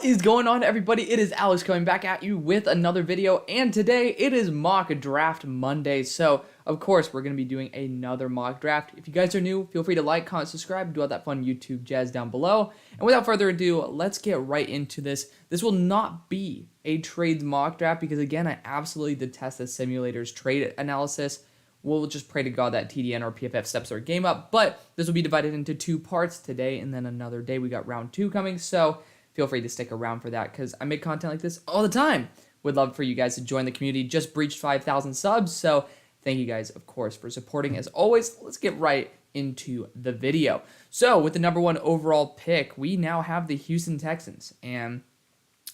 Is going on, everybody? It is Alex coming back at you with another video, and today it is mock draft Monday. So of course we're going to be doing another mock draft. If you guys are new, feel free to like, comment, subscribe, do all that fun YouTube jazz down below. And without further ado, let's get right into this. This will not be a trades mock draft because, again, I absolutely detest the simulator's trade analysis. We'll just pray to God that TDN or PFF steps our game up, but this will be divided into two parts today and then another day. We got round 2 coming, so feel free to stick around for that because I make content like this all the time. Would love for you guys to join the community. Just breached 5,000 subs, so thank you guys, of course, for supporting. As always, let's get right into the video. So with the number 1 overall pick, we now have the Houston Texans, and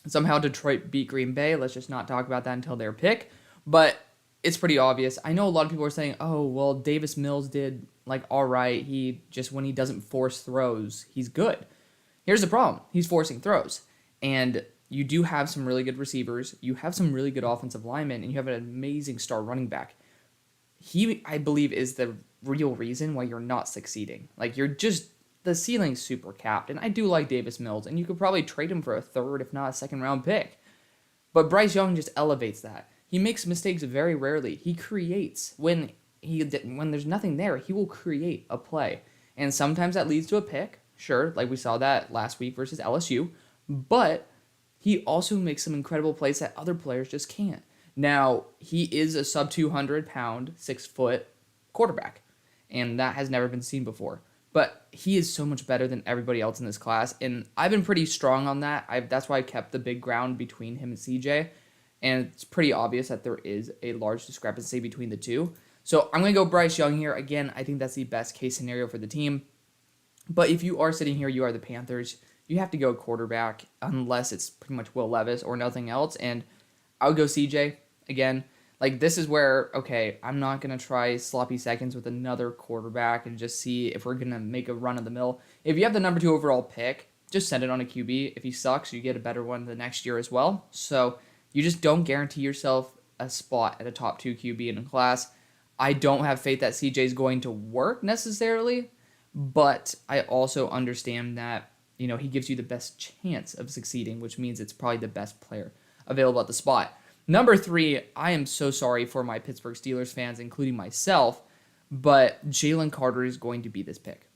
somehow Detroit beat Green Bay. Let's just not talk about that until their pick, but it's pretty obvious. I know a lot of people are saying, oh, well, Davis Mills did, like, all right. He just, when he doesn't force throws, he's good. Here's the problem. He's forcing throws. And you do have some really good receivers. You have some really good offensive linemen. And you have an amazing star running back. He, I believe, is the real reason why you're not succeeding. Like, you're just, the ceiling's super capped. And I do like Davis Mills. And you could probably trade him for a third, if not a second-round pick. But Bryce Young just elevates that. He makes mistakes very rarely. He creates. When there's nothing there, he will create a play. And sometimes that leads to a pick. Sure, like we saw that last week versus LSU, but he also makes some incredible plays that other players just can't. Now, he is a sub 200 pound, 6 foot quarterback, and that has never been seen before. But he is so much better than everybody else in this class, and I've been pretty strong on that. That's why I kept the big ground between him and CJ, and it's pretty obvious that there is a large discrepancy between the two. So I'm going to go Bryce Young here. Again, I think that's the best case scenario for the team. But if you are sitting here, you are the Panthers, you have to go quarterback unless it's pretty much Will Levis or nothing else. And I would go CJ again. Like, this is where, okay, I'm not going to try sloppy seconds with another quarterback and just see if we're going to make a run of the mill. If you have the number 2 overall pick, just send it on a QB. If he sucks, you get a better one the next year as well. So you just don't guarantee yourself a spot at a top 2 QB in a class. I don't have faith that CJ is going to work necessarily. But I also understand that, you know, he gives you the best chance of succeeding, which means it's probably the best player available at the spot. Number 3, I am so sorry for my Pittsburgh Steelers fans, including myself, but Jalen Carter is going to be this pick.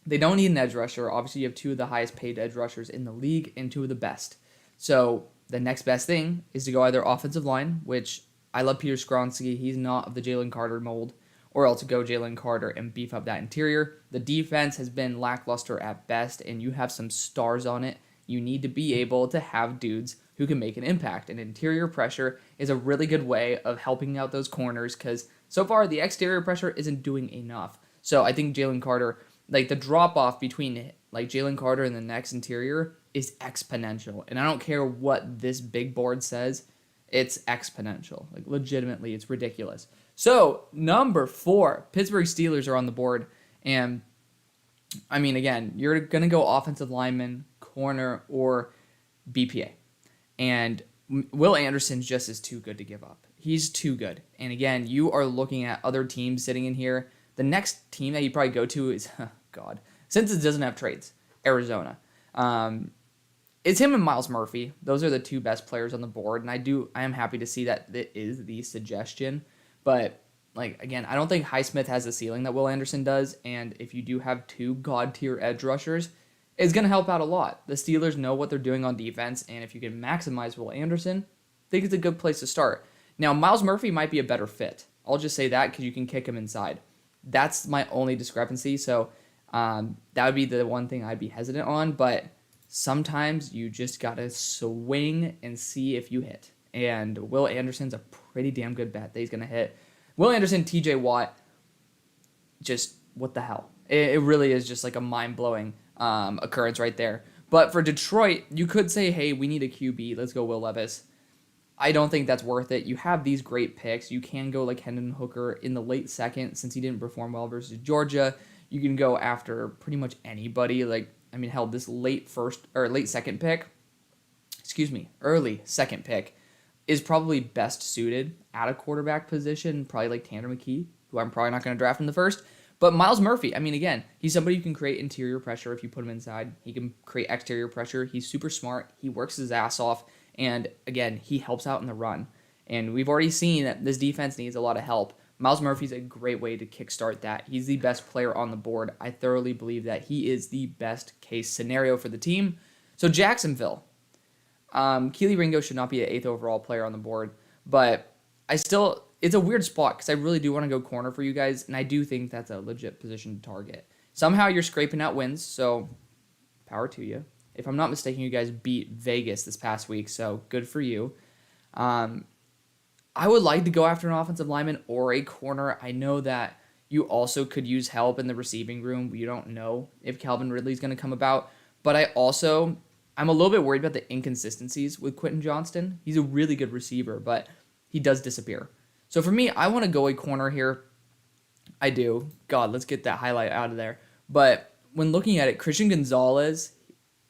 They don't need an edge rusher. Obviously, you have 2 of the highest paid edge rushers in the league and 2 of the best. So the next best thing is to go either offensive line, which I love Peter Skronsky. He's not of the Jalen Carter mold. Or else go Jalen Carter and beef up that interior. The defense has been lackluster at best, and you have some stars on it. You need to be able to have dudes who can make an impact, and interior pressure is a really good way of helping out those corners because so far the exterior pressure isn't doing enough. So I think Jalen Carter, like the drop-off between like Jalen Carter and the next interior is exponential, and I don't care what this big board says, it's exponential. Like, legitimately, it's ridiculous. So, number 4, Pittsburgh Steelers are on the board. And, I mean, again, you're going to go offensive lineman, corner, or BPA. And Will Anderson's just is too good to give up. He's too good. And, again, you are looking at other teams sitting in here. The next team that you probably go to is, God, since it doesn't have trades, Arizona. It's him and Myles Murphy. Those are the 2 best players on the board. And I am happy to see that it is the suggestion. But, like, again, I don't think Highsmith has the ceiling that Will Anderson does, and if you do have 2 god-tier edge rushers, it's going to help out a lot. The Steelers know what they're doing on defense, and if you can maximize Will Anderson, I think it's a good place to start. Now, Myles Murphy might be a better fit. I'll just say that because you can kick him inside. That's my only discrepancy, so that would be the one thing I'd be hesitant on, but sometimes you just got to swing and see if you hit. And Will Anderson's a pretty damn good bet that he's going to hit. Will Anderson, TJ Watt, just what the hell? It really is just like a mind-blowing occurrence right there. But for Detroit, you could say, hey, we need a QB. Let's go Will Levis. I don't think that's worth it. You have these great picks. You can go like Hendon Hooker in the late second since he didn't perform well versus Georgia. You can go after pretty much anybody. Like, I mean, hell, this early second pick is probably best suited at a quarterback position, probably like Tanner McKee, who I'm probably not going to draft in the first. But Myles Murphy, I mean, again, he's somebody who can create interior pressure if you put him inside. He can create exterior pressure. He's super smart. He works his ass off. And again, he helps out in the run. And we've already seen that this defense needs a lot of help. Myles Murphy's a great way to kickstart that. He's the best player on the board. I thoroughly believe that he is the best case scenario for the team. So Jacksonville. Kelee Ringo should not be an 8th overall player on the board. But it's a weird spot because I really do want to go corner for you guys, and I do think that's a legit position to target. Somehow you're scraping out wins, so power to you. If I'm not mistaken, you guys beat Vegas this past week, so good for you. I would like to go after an offensive lineman or a corner. I know that you also could use help in the receiving room. You don't know if Calvin Ridley's going to come about, but I'm a little bit worried about the inconsistencies with Quentin Johnston. He's a really good receiver, but he does disappear. So for me, I want to go a corner here. I do. God, let's get that highlight out of there. But when looking at it, Christian Gonzalez,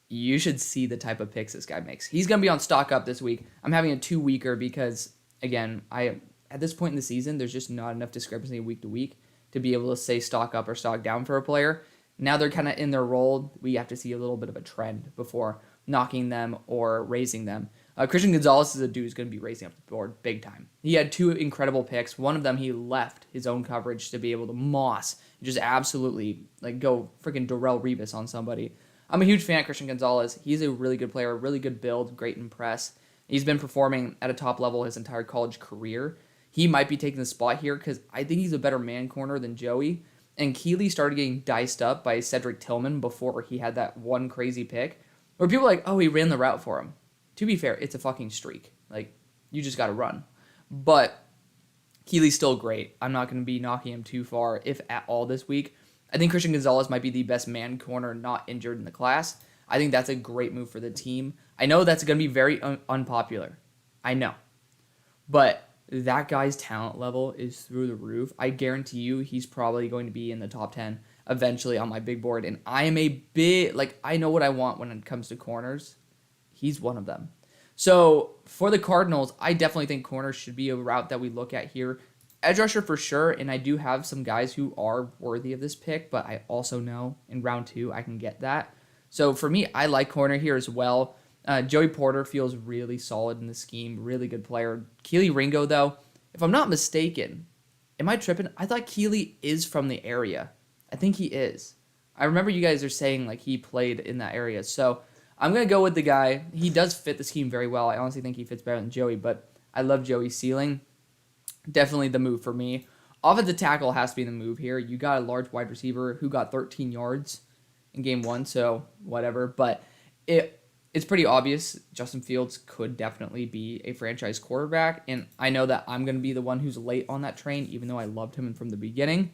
you should see the type of picks this guy makes. He's going to be on stock up this week. I'm having a 2-weeker because, again, at this point in the season, there's just not enough discrepancy week to week to be able to say stock up or stock down for a player. Now they're kind of in their role. We have to see a little bit of a trend before knocking them or raising them. Christian Gonzalez is a dude who's going to be raising up the board big time. He had 2 incredible picks. One of them, he left his own coverage to be able to moss, just absolutely go freaking Darrelle Revis on somebody. I'm a huge fan of Christian Gonzalez. He's a really good player, really good build, great in press. He's been performing at a top level his entire college career. He might be taking the spot here because I think he's a better man corner than Joey. And Kelee started getting diced up by Cedric Tillman before he had that one crazy pick where people are like, oh, he ran the route for him. To be fair, it's a fucking streak. You just got to run. But Keele's still great. I'm not going to be knocking him too far, if at all, this week. I think Christian Gonzalez might be the best man corner not injured in the class. I think that's a great move for the team. I know that's going to be very unpopular. I know. But that guy's talent level is through the roof. I guarantee you he's probably going to be in the top 10 eventually on my big board. And I am I know what I want when it comes to corners. He's one of them. So for the Cardinals, I definitely think corners should be a route that we look at here. Edge rusher for sure, and I do have some guys who are worthy of this pick, but I also know in round 2 I can get that. So for me, I like corner here as well. Joey Porter feels really solid in the scheme, really good player. Kelee Ringo, though, if I'm not mistaken, am I tripping? I thought Kelee is from the area. I think he is. I remember you guys are saying he played in that area, so I'm going to go with the guy. He does fit the scheme very well. I honestly think he fits better than Joey, but I love Joey's ceiling. Definitely the move for me. Offensive tackle has to be the move here. You got a large wide receiver who got 13 yards in game 1, so whatever. But it's pretty obvious Justin Fields could definitely be a franchise quarterback, and I know that I'm going to be the one who's late on that train, even though I loved him from the beginning.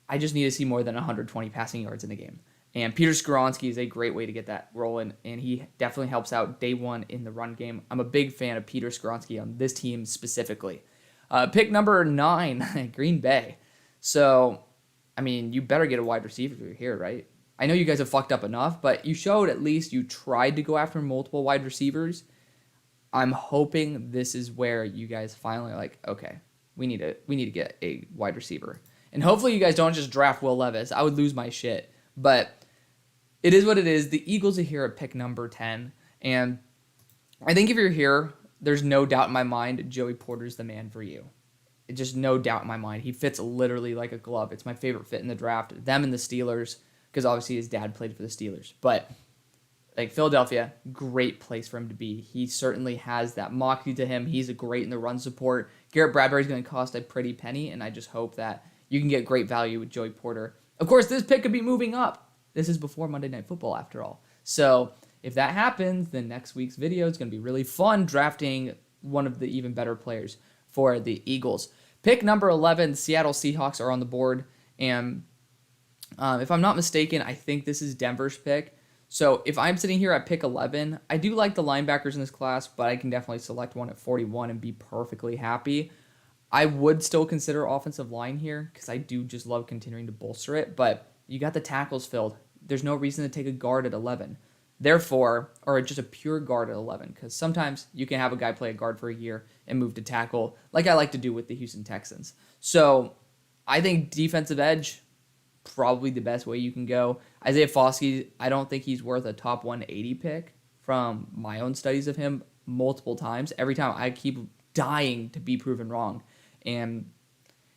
I just need to see more than 120 passing yards in a game. And Peter Skoronski is a great way to get that rolling, and he definitely helps out day one in the run game. I'm a big fan of Peter Skoronski on this team specifically. Pick number 9, Green Bay. So, I mean, you better get a wide receiver if you're here, right? I know you guys have fucked up enough, but you showed at least you tried to go after multiple wide receivers. I'm hoping this is where you guys finally okay, we need to get a wide receiver. And hopefully you guys don't just draft Will Levis. I would lose my shit. But it is what it is. The Eagles are here at pick number 10. And I think if you're here, there's no doubt in my mind Joey Porter's the man for you. It's just no doubt in my mind. He fits literally like a glove. It's my favorite fit in the draft. Them and the Steelers, because obviously his dad played for the Steelers. But Philadelphia, great place for him to be. He certainly has that moxie to him. He's great in the run support. Garrett Bradbury's going to cost a pretty penny, and I just hope that you can get great value with Joey Porter. Of course, this pick could be moving up. This is before Monday Night Football, after all. So if that happens, then next week's video is going to be really fun, drafting one of the even better players for the Eagles. Pick number 11, Seattle Seahawks are on the board. And if I'm not mistaken, I think this is Denver's pick. So if I'm sitting here at pick 11, I do like the linebackers in this class, but I can definitely select one at 41 and be perfectly happy. I would still consider offensive line here because I do just love continuing to bolster it, but you got the tackles filled. There's no reason to take a guard at 11. Therefore, or just a pure guard at 11, because sometimes you can have a guy play a guard for a year and move to tackle, like I like to do with the Houston Texans. So I think defensive edge, probably the best way you can go. Isaiah Foskey, I don't think he's worth a top 180 pick from my own studies of him multiple times. Every time I keep dying to be proven wrong, and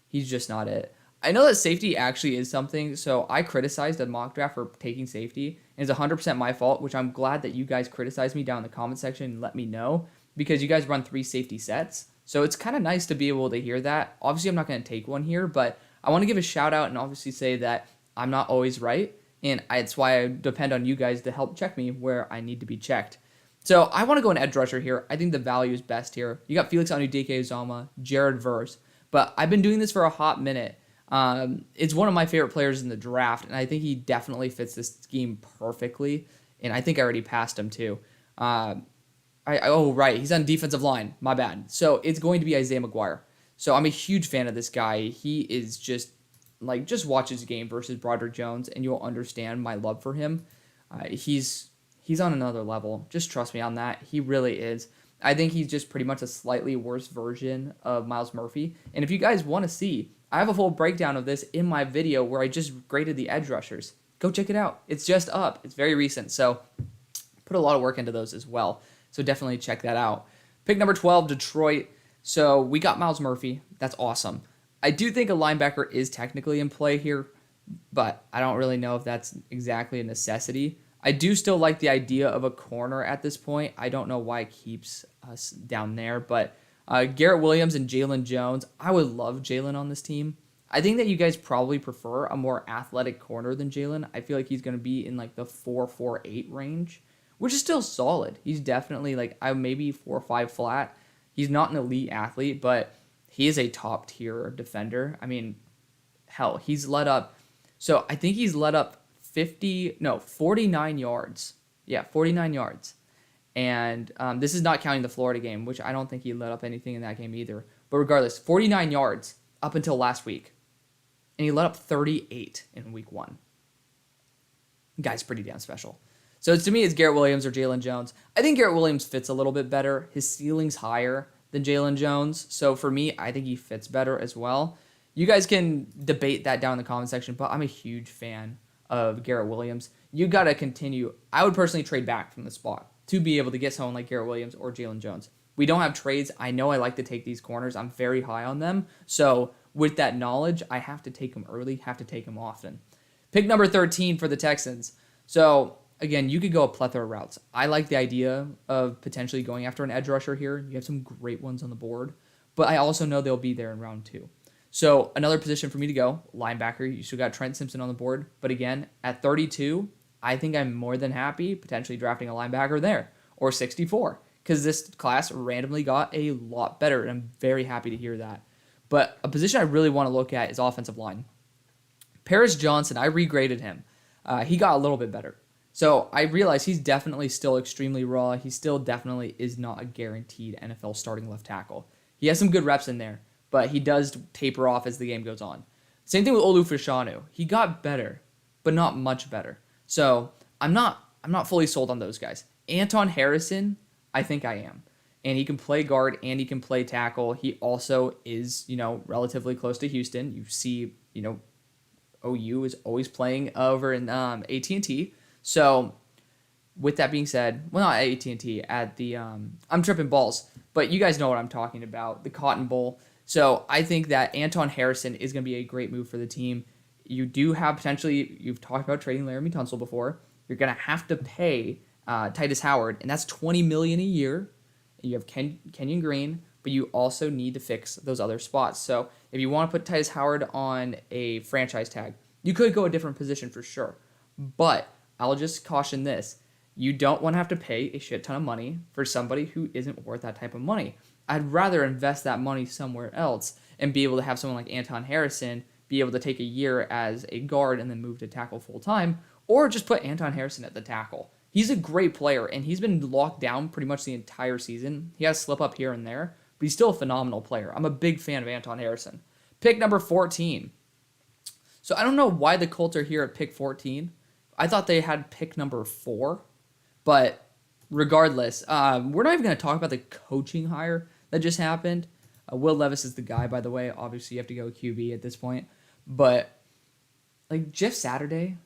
he's just not it. I know that safety actually is something, so I criticized a mock draft for taking safety, and it's 100% my fault, which I'm glad that you guys criticized me down in the comment section and let me know, because you guys run 3 safety sets, so it's kind of nice to be able to hear that. Obviously, I'm not going to take one here, but I want to give a shout out and obviously say that I'm not always right, and that's why I depend on you guys to help check me where I need to be checked. So I want to go an edge rusher here. I think the value is best here. You got Felix Anudike-Uzomah, Jared Verse, but I've been doing this for a hot minute. It's one of my favorite players in the draft, and I think he definitely fits this scheme perfectly, and I think I already passed him too. Right, he's on defensive line. My bad. So it's going to be Isaiah McGuire. So I'm a huge fan of this guy. He is just watch his game versus Broderick Jones, and you'll understand my love for him. He's on another level. Just trust me on that. He really is. I think he's just pretty much a slightly worse version of Myles Murphy. And if you guys want to see, I have a full breakdown of this in my video where I just graded the edge rushers. Go check it out. It's just up. It's very recent. So put a lot of work into those as well. So definitely check that out. Pick number 12, Detroit. So we got Myles Murphy. That's awesome. I do think a linebacker is technically in play here, but I don't really know if that's exactly a necessity. I do still like the idea of a corner at this point. I don't know why it keeps us down there, but Garrett Williams and Jalen Jones, I would love Jalen on this team. I think that you guys probably prefer a more athletic corner than Jalen. I feel like he's going to be in like the 4.48 range, which is still solid. He's definitely maybe 4.5 flat. He's not an elite athlete, but he is a top tier defender. I mean, hell, he's let up. So I think he's let up 49 yards. Yeah, 49 yards. And this is not counting the Florida game, which I don't think he let up anything in that game either. But regardless, 49 yards up until last week. And he let up 38 in week 1. Guy's pretty damn special. So to me, it's Garrett Williams or Jalen Jones. I think Garrett Williams fits a little bit better. His ceiling's higher than Jalen Jones. So for me, I think he fits better as well. You guys can debate that down in the comment section, but I'm a huge fan of Garrett Williams. You got to continue. I would personally trade back from the spot to be able to get someone like Garrett Williams or Jalen Jones. We don't have trades. I know I like to take these corners. I'm very high on them. So with that knowledge, I have to take them early, have to take them often. Pick number 13 for the Texans. So again, you could go a plethora of routes. I like the idea of potentially going after an edge rusher here. You have some great ones on the board, but I also know they'll be there in round 2. So another position for me to go, linebacker. You still got Trent Simpson on the board. But again, at 32, I think I'm more than happy potentially drafting a linebacker there, or 64, because this class randomly got a lot better, and I'm very happy to hear that. But a position I really want to look at is offensive line. Paris Johnson, I regraded him. He got a little bit better. So I realize he's definitely still extremely raw. He still definitely is not a guaranteed NFL starting left tackle. He has some good reps in there, but he does taper off as the game goes on. Same thing with Olu Fashanu. He got better, but not much better. So I'm not fully sold on those guys. Anton Harrison, I think I am. And he can play guard and he can play tackle. He also is, relatively close to Houston. You see, OU is always playing over in AT&T. So with that being said, well, not at AT&T, at the, I'm tripping balls, but you guys know what I'm talking about, the Cotton Bowl. So I think that Anton Harrison is going to be a great move for the team. You do have potentially, you've talked about trading Laramie Tunsil before. You're going to have to pay Titus Howard, and that's $20 million a year. You have Kenyon Green, but you also need to fix those other spots. So if you want to put Titus Howard on a franchise tag, you could go a different position for sure. But I'll just caution this. You don't want to have to pay a shit ton of money for somebody who isn't worth that type of money. I'd rather invest that money somewhere else and be able to have someone like Anton Harrison be able to take a year as a guard and then move to tackle full time, or just put Anton Harrison at the tackle. He's a great player, and he's been locked down pretty much the entire season. He has slip up here and there, but he's still a phenomenal player. I'm a big fan of Anton Harrison. Pick number 14. So I don't know why the Colts are here at pick 14. I thought they had pick number 4, but regardless, we're not even going to talk about the coaching hire that just happened. Will Levis is the guy, by the way. Obviously, you have to go QB at this point. But like Jeff Saturday,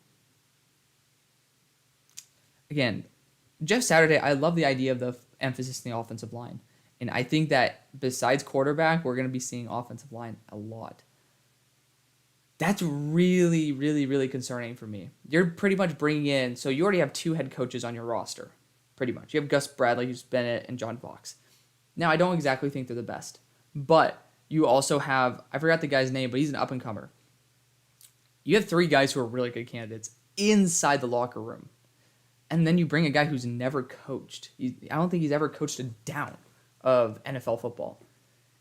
again, Jeff Saturday, I love the idea of the emphasis in the offensive line. And I think that besides quarterback, we're going to be seeing offensive line a lot. That's really, really, really concerning for me. You're pretty much bringing in, so you already have 2 head coaches on your roster, pretty much. You have Gus Bradley, who's Bennett, and John Fox. Now, I don't exactly think they're the best, but you also have, I forgot the guy's name, but he's an up-and-comer. You have 3 guys who are really good candidates inside the locker room. And then you bring a guy who's never coached. I don't think he's ever coached a down of NFL football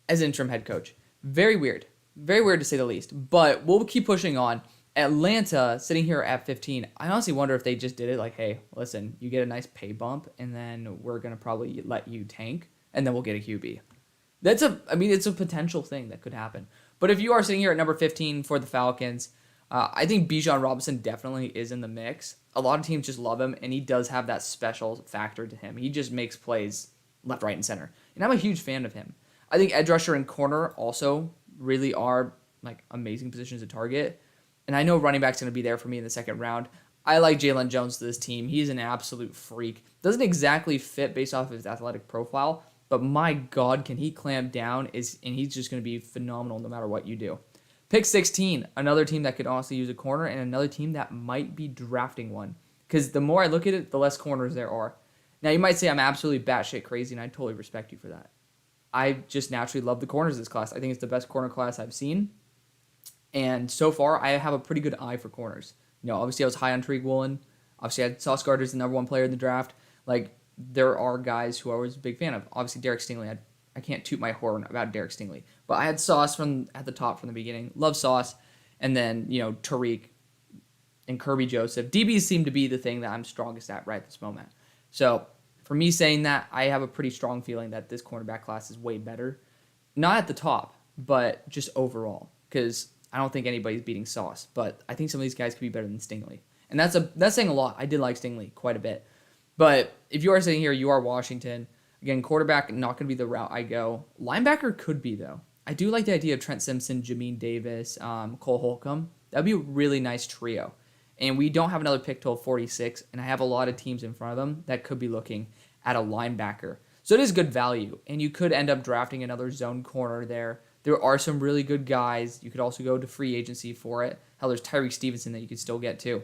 as interim head coach. Very weird. Very weird to say the least. But we'll keep pushing on. Atlanta, sitting here at 15, I honestly wonder if they just did it like, hey, listen, you get a nice pay bump, and then we're going to probably let you tank, and then we'll get a QB. It's a potential thing that could happen. But if you are sitting here at number 15 for the Falcons, I think Bijan Robinson definitely is in the mix. A lot of teams just love him, and he does have that special factor to him. He just makes plays left, right, and center. And I'm a huge fan of him. I think edge rusher and corner also really are like amazing positions to target. And I know running back's going to be there for me in the second round. I like Jalen Jones to this team. He's an absolute freak. Doesn't exactly fit based off of his athletic profile, but my God, can he clamp down? And he's just going to be phenomenal no matter what you do. Pick 16, another team that could honestly use a corner, and another team that might be drafting one. Because the more I look at it, the less corners there are. Now, you might say I'm absolutely batshit crazy, and I totally respect you for that. I just naturally love the corners of this class. I think it's the best corner class I've seen. And so far, I have a pretty good eye for corners. You know, obviously, I was high on Tariq Woolen. Obviously, I had Sauce Gardner's the number 1 player in the draft. Like, there are guys who I was a big fan of. Obviously, Derek Stingley. I can't toot my horn about Derek Stingley. But I had Sauce at the top from the beginning. Love Sauce. And then, you know, Tariq and Kirby Joseph. DBs seem to be the thing that I'm strongest at right this moment. So, for me saying that, I have a pretty strong feeling that this cornerback class is way better. Not at the top, but just overall. Because I don't think anybody's beating Sauce. But I think some of these guys could be better than Stingley. And that's saying a lot. I did like Stingley quite a bit. But if you are sitting here, you are Washington. Again, quarterback, not going to be the route I go. Linebacker could be, though. I do like the idea of Trent Simpson, Jamin Davis, Cole Holcomb. That would be a really nice trio. And we don't have another pick till 46, and I have a lot of teams in front of them that could be looking at a linebacker. So it is good value, and you could end up drafting another zone corner there. There are some really good guys. You could also go to free agency for it. Hell, there's Tyreek Stevenson that you could still get too.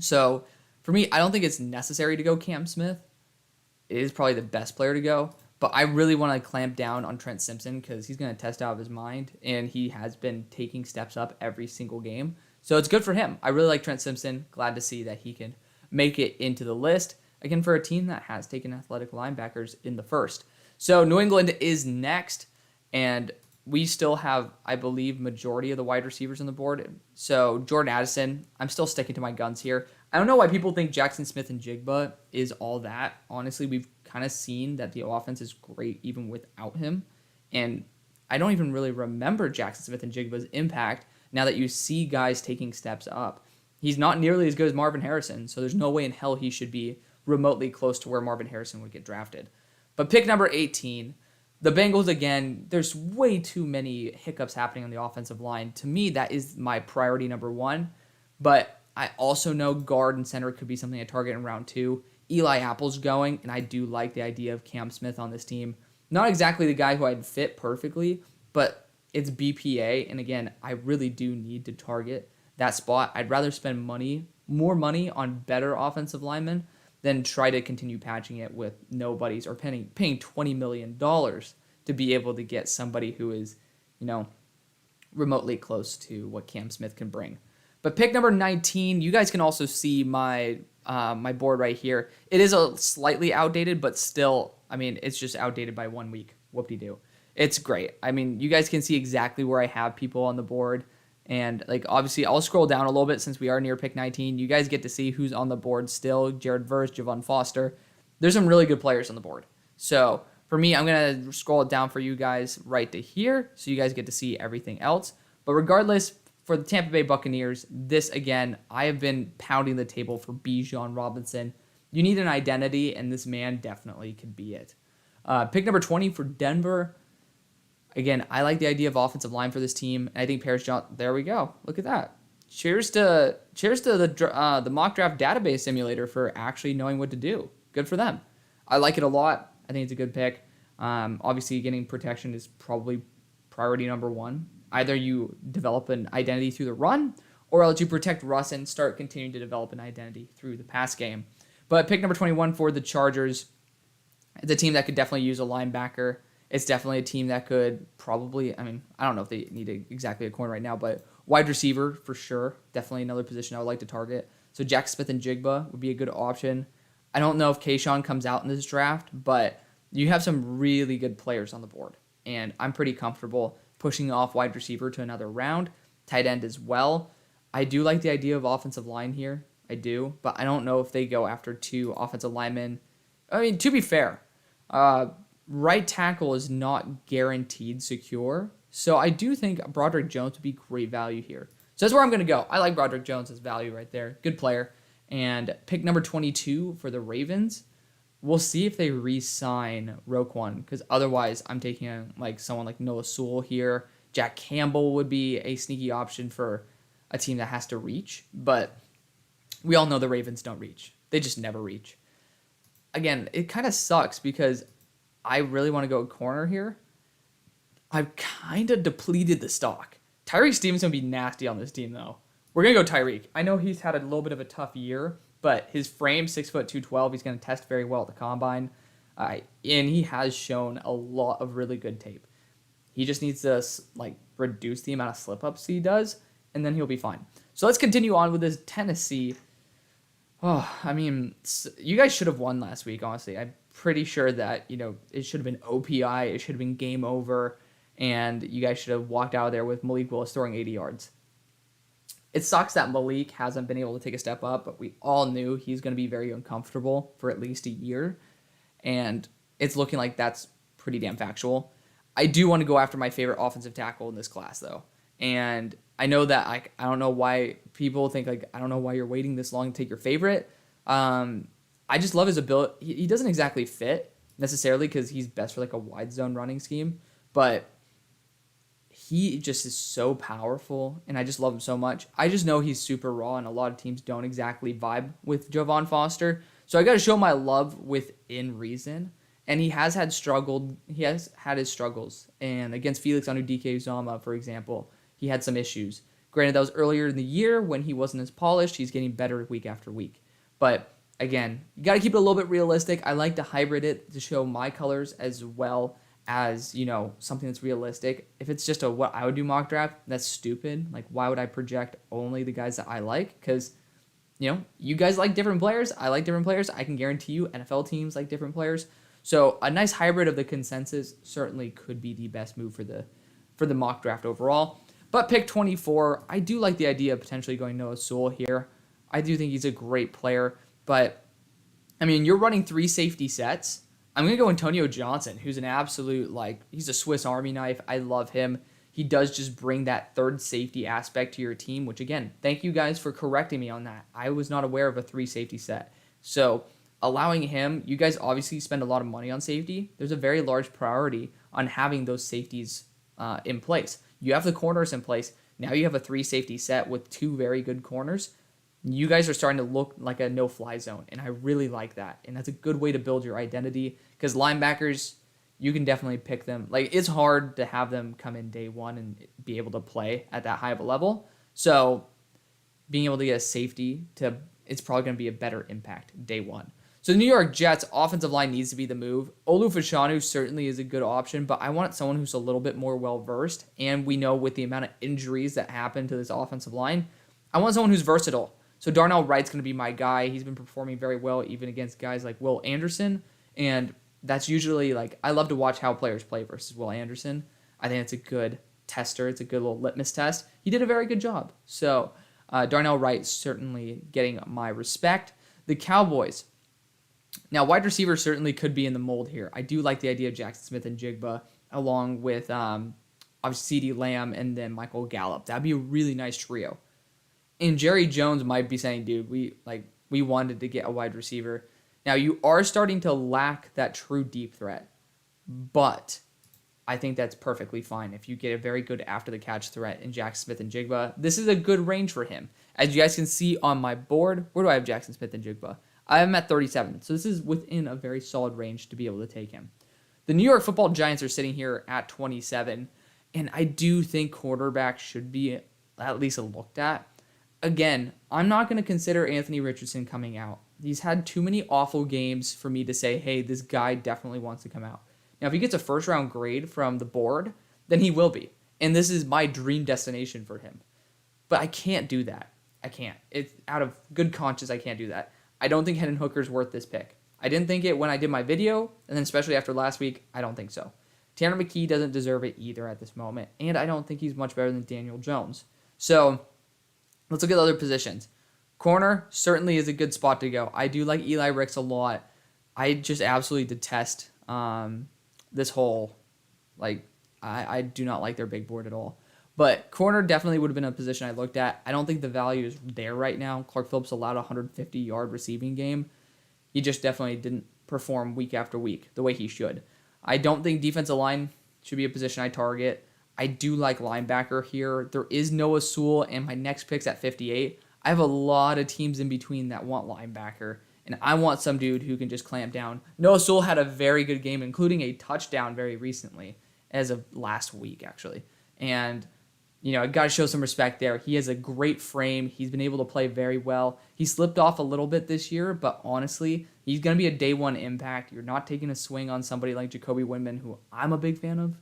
So for me, I don't think it's necessary to go Cam Smith. It is probably the best player to go, but I really want to clamp down on Trent Simpson because he's going to test out of his mind, and he has been taking steps up every single game. So it's good for him. I really like Trent Simpson. Glad to see that he can make it into the list, again, for a team that has taken athletic linebackers in the first. So New England is next, and we still have, I believe, majority of the wide receivers on the board. So Jordan Addison, I'm still sticking to my guns here. I don't know why people think Jackson Smith and Jigba is all that. Honestly, we've kind of seen that the offense is great even without him. And I don't even really remember Jackson Smith and Jigba's impact now that you see guys taking steps up. He's not nearly as good as Marvin Harrison, so there's no way in hell he should be remotely close to where Marvin Harrison would get drafted. But pick number 18, the Bengals, again, there's way too many hiccups happening on the offensive line. To me, that is my priority number 1. But I also know guard and center could be something I target in round 2. Eli Apple's going, and I do like the idea of Cam Smith on this team. Not exactly the guy who I'd fit perfectly, but it's BPA, and again, I really do need to target that spot. I'd rather spend more money on better offensive linemen than try to continue patching it with nobodies or paying $20 million to be able to get somebody who is, remotely close to what Cam Smith can bring. But pick number 19, you guys can also see my board right here. It is a slightly outdated, but still, it's just outdated by 1 week. Whoop-de-doo. It's great. You guys can see exactly where I have people on the board. And, obviously, I'll scroll down a little bit since we are near pick 19. You guys get to see who's on the board still. Jared Verse, Javon Foster. There's some really good players on the board. So, for me, I'm going to scroll it down for you guys right to here so you guys get to see everything else. But regardless, for the Tampa Bay Buccaneers, this, again, I have been pounding the table for Bijan Robinson. You need an identity, and this man definitely could be it. Pick number 20 for Denver. Again, I like the idea of offensive line for this team. And I think Paris Johnson, there we go. Look at that. Cheers to the mock draft database simulator for actually knowing what to do. Good for them. I like it a lot. I think it's a good pick. Obviously, getting protection is probably priority number one. Either you develop an identity through the run, or else you protect Russ and start continuing to develop an identity through the pass game. But pick number 21 for the Chargers, it's a team that could definitely use a linebacker. It's definitely a team that could probably, I don't know if they need exactly a corner right now, but wide receiver for sure. Definitely another position I would like to target. So Jack Smith and Jigba would be a good option. I don't know if Kayshawn comes out in this draft, but you have some really good players on the board. And I'm pretty comfortable pushing off wide receiver to another round, tight end as well. I do like the idea of offensive line here. I do, but I don't know if they go after 2 offensive linemen. To be fair, right tackle is not guaranteed secure. So I do think Broderick Jones would be great value here. So that's where I'm going to go. I like Broderick Jones as value right there. Good player. And pick number 22 for the Ravens. We'll see if they re-sign Roquan, because otherwise I'm taking someone like Noah Sewell here. Jack Campbell would be a sneaky option for a team that has to reach, but we all know the Ravens don't reach. They just never reach. Again, it kind of sucks because I really want to go corner here. I've kind of depleted the stock. Tyreek Stevenson would be nasty on this team, though. We're going to go Tyreek. I know he's had a little bit of a tough year, but his frame, 6'2", 212, he's going to test very well at the combine. And he has shown a lot of really good tape. He just needs to reduce the amount of slip-ups he does, and then he'll be fine. So let's continue on with this Tennessee. You guys should have won last week, honestly. I'm pretty sure that, it should have been OPI, it should have been game over, and you guys should have walked out of there with Malik Willis throwing 80 yards. It sucks that Malik hasn't been able to take a step up, but we all knew he's going to be very uncomfortable for at least a year, and it's looking like that's pretty damn factual. I do want to go after my favorite offensive tackle in this class, though, and I know that I don't know why people think I don't know why you're waiting this long to take your favorite. I just love his ability. He doesn't exactly fit necessarily because he's best for a wide zone running scheme, but he just is so powerful, and I just love him so much. I just know he's super raw, and a lot of teams don't exactly vibe with Javon Foster. So I got to show my love within reason, and he has had his struggles. And against Felix Anudike-Uzomah, for example, he had some issues. Granted, that was earlier in the year when he wasn't as polished. He's getting better week after week. But again, you got to keep it a little bit realistic. I like to hybrid it to show my colors as well as, something that's realistic. If it's just what I would do mock draft, that's stupid. Why would I project only the guys that I like? Because, you guys like different players. I like different players. I can guarantee you NFL teams like different players. So a nice hybrid of the consensus certainly could be the best move for the mock draft overall. But pick 24, I do like the idea of potentially going Noah Sewell here. I do think he's a great player. But, you're running 3 safety sets. I'm going to go Antonio Johnson, who's an absolute, he's a Swiss Army knife. I love him. He does just bring that third safety aspect to your team, which, again, thank you guys for correcting me on that. I was not aware of a 3 safety set. So allowing him, you guys obviously spend a lot of money on safety. There's a very large priority on having those safeties in place. You have the corners in place. Now you have a 3 safety set with 2 very good corners. You guys are starting to look like a no-fly zone, and I really like that. And that's a good way to build your identity, because linebackers, you can definitely pick them. It's hard to have them come in day one and be able to play at that high of a level. So being able to get a safety, it's probably going to be a better impact day one. So the New York Jets offensive line needs to be the move. Olu Fashanu certainly is a good option, but I want someone who's a little bit more well-versed. And we know with the amount of injuries that happen to this offensive line, I want someone who's versatile. So Darnell Wright's going to be my guy. He's been performing very well even against guys like Will Anderson. And that's usually I love to watch how players play versus Will Anderson. I think it's a good tester. It's a good little litmus test. He did a very good job. So Darnell Wright certainly getting my respect. The Cowboys. Now, wide receiver certainly could be in the mold here. I do like the idea of Jackson Smith and Jigba along with obviously CeeDee Lamb and then Michael Gallup. That'd be a really nice trio. And Jerry Jones might be saying, dude, we wanted to get a wide receiver. Now, you are starting to lack that true deep threat. But I think that's perfectly fine. If you get a very good after-the-catch threat in Jackson Smith and Jigba, this is a good range for him. As you guys can see on my board, where do I have Jackson Smith and Jigba? I have him at 37, so this is within a very solid range to be able to take him. The New York Football Giants are sitting here at 27, and I do think quarterback should be at least looked at. Again, I'm not going to consider Anthony Richardson coming out. He's had too many awful games for me to say, hey, this guy definitely wants to come out. Now, if he gets a first-round grade from the board, then he will be. And this is my dream destination for him. But I can't do that. I can't. It's out of good conscience, I can't do that. I don't think Hendon Hooker's worth this pick. I didn't think it when I did my video, and then especially after last week, I don't think so. Tanner McKee doesn't deserve it either at this moment, and I don't think he's much better than Daniel Jones. So, let's look at the other positions. Corner certainly is a good spot to go. I do like Eli Ricks a lot. I just absolutely detest this whole, I do not like their big board at all. But corner definitely would have been a position I looked at. I don't think the value is there right now. Clark Phillips allowed a 150-yard receiving game. He just definitely didn't perform week after week the way he should. I don't think defensive line should be a position I target. I do like linebacker here. There is Noah Sewell, and my next pick's at 58. I have a lot of teams in between that want linebacker, and I want some dude who can just clamp down. Noah Sewell had a very good game, including a touchdown very recently, as of last week, actually. And I got to show some respect there. He has a great frame. He's been able to play very well. He slipped off a little bit this year, but honestly, he's going to be a day one impact. You're not taking a swing on somebody like Jacoby Windman, who I'm a big fan of.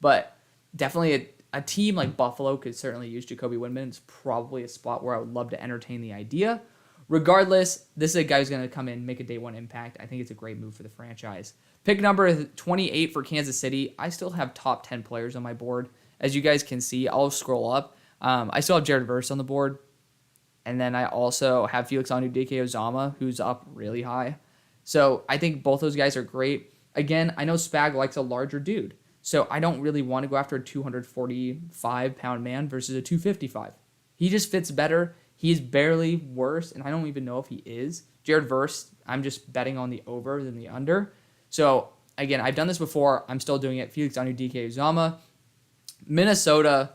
But definitely a team like Buffalo could certainly use Jacoby Windman. It's probably a spot where I would love to entertain the idea. Regardless, this is a guy who's going to come in, make a day one impact. I think it's a great move for the franchise. Pick number 28 for Kansas City. I still have top 10 players on my board. As you guys can see, I'll scroll up. I still have Jared Verse on the board. And then I also have Felix Anudike-Uzomah, who's up really high. So I think both those guys are great. Again, I know Spag likes a larger dude. So I don't really want to go after a 245-pound man versus a 255. He just fits better. He's barely worse, and I don't even know if he is. Jared Verse, I'm just betting on the over than the under. So, again, I've done this before. I'm still doing it. Felix Anudike-Uzomah. Minnesota,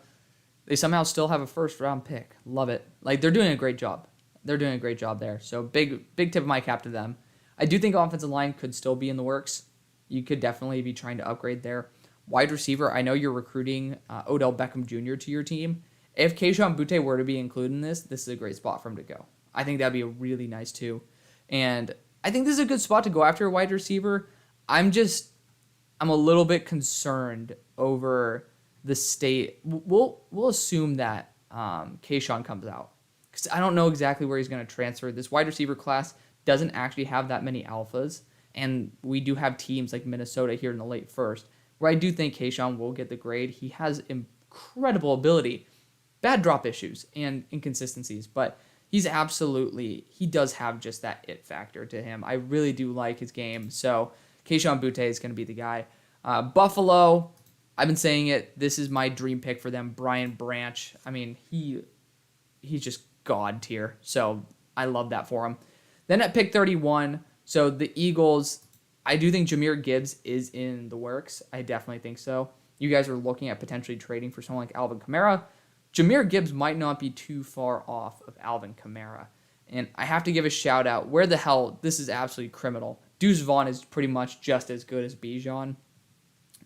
they somehow still have a first-round pick. Love it. They're doing a great job. They're doing a great job there. So, big tip of my cap to them. I do think offensive line could still be in the works. You could definitely be trying to upgrade there. Wide receiver, I know you're recruiting Odell Beckham Jr. to your team. If Kayshon Boutte were to be included in this is a great spot for him to go. I think that'd be a really nice too. And I think this is a good spot to go after a wide receiver. I'm a little bit concerned over the state. We'll assume that Kayshon comes out, because I don't know exactly where he's going to transfer. This wide receiver class doesn't actually have that many alphas, and we do have teams like Minnesota here in the late first, where I do think Kayshon will get the grade. He has incredible ability, bad drop issues and inconsistencies, but he does have just that it factor to him. I really do like his game, so Kayshon Boutte is going to be the guy. Buffalo, I've been saying it. This is my dream pick for them. Brian Branch. I mean, he's just god tier, so I love that for him. Then at pick 31, so the Eagles, I do think Jahmyr Gibbs is in the works. I definitely think so. You guys are looking at potentially trading for someone like Alvin Kamara. Jahmyr Gibbs might not be too far off of Alvin Kamara. And I have to give a shout out. Where the hell? This is absolutely criminal. Deuce Vaughn is pretty much just as good as Bijan.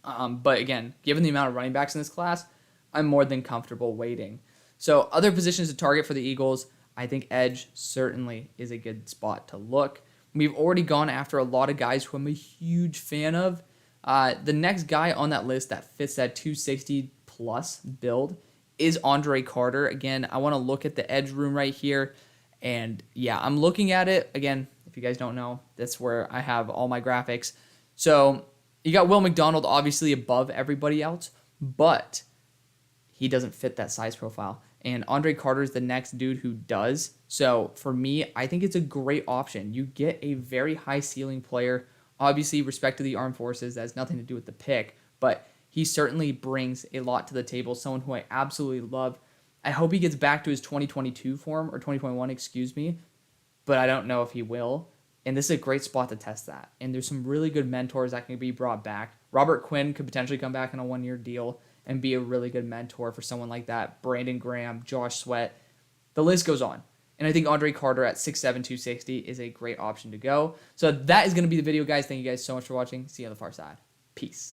But again, given the amount of running backs in this class, I'm more than comfortable waiting. So other positions to target for the Eagles, I think edge certainly is a good spot to look. We've already gone after a lot of guys who I'm a huge fan of. The next guy on that list that fits that 260 plus build is Andre Carter. Again, I want to look at the edge room right here. And yeah, I'm looking at it. Again, if you guys don't know, that's where I have all my graphics. So you got Will McDonald obviously above everybody else, but he doesn't fit that size profile. And Andre Carter is the next dude who does. So for me, I think it's a great option. You get a very high ceiling player. Obviously, respect to the armed forces. That has nothing to do with the pick, but he certainly brings a lot to the table. Someone who I absolutely love. I hope he gets back to his 2022 form, or 2021, excuse me, but I don't know if he will. And this is a great spot to test that. And there's some really good mentors that can be brought back. Robert Quinn could potentially come back on a 1-year deal and be a really good mentor for someone like that. Brandon Graham, Josh Sweat. The list goes on. And I think Andre Carter at 6'7", 260 is a great option to go. So that is going to be the video, guys. Thank you guys so much for watching. See you on the far side. Peace.